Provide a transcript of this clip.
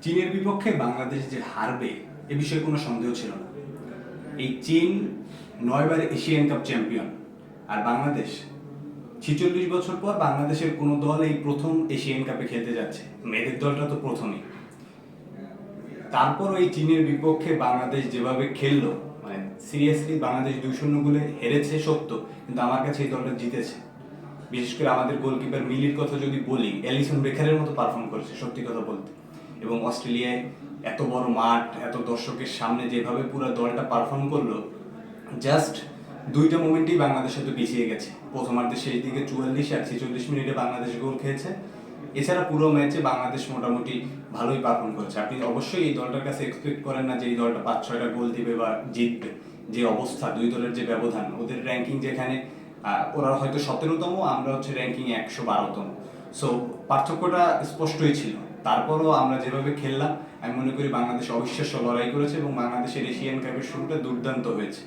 চীনের বিপক্ষে বাংলাদেশ যে হারবে এ বিষয়ে কোনো সন্দেহ ছিল না। এই চীন 9বার এশিয়ান কাপ চ্যাম্পিয়ন, আর বাংলাদেশ 46 বছর পর বাংলাদেশের কোনো দল এই প্রথম এশিয়ান কাপে খেলতে যাচ্ছে। মেয়েদের দলটা তো প্রথমেই। তারপর এই চীনের বিপক্ষে বাংলাদেশ যেভাবে খেললো, মানে সিরিয়াসলি বাংলাদেশ 2-0 গোলে হেরেছে সত্য, কিন্তু আমার কাছে এই দলটা জিতেছে। বিশেষ করে আমাদের গোলকিপার মিলির কথা যদি বলি, অ্যালিসন বেকারের মতো পারফর্ম করেছে সত্যি কথা বলতে। এবং অস্ট্রেলিয়ায় এত বড় মাঠ, এত দর্শকের সামনে যেভাবে পুরো দলটা পারফর্ম করলো, জাস্ট দুইটা মোমেন্টেই বাংলাদেশ হয়তো পিছিয়ে গেছে। প্রথমার্ধে শেষ দিকে 44 আর 46 মিনিটে বাংলাদেশ গোল খেয়েছে। এছাড়া পুরো ম্যাচে বাংলাদেশ মোটামুটি ভালোই পারফর্ম করেছে। আপনি অবশ্যই এই দলটার কাছে এক্সপেক্ট করেন না যে এই দলটা 5-6টা গোল দিবে বা জিতবে। যে অবস্থা, দুই দলের যে ব্যবধান, ওদের র্যাঙ্কিং যেখানে ওরা হয়তো 17তম, আমরা হচ্ছে র্যাঙ্কিং 112তম। সো পার্থক্যটা স্পষ্টই ছিল। তারপরও আমরা যেভাবে খেললাম, আমি মনে করি বাংলাদেশ অবিশ্বাস্য লড়াই করেছে এবং বাংলাদেশের এশিয়ান কাপের শুরুটা দুর্দান্ত হয়েছে।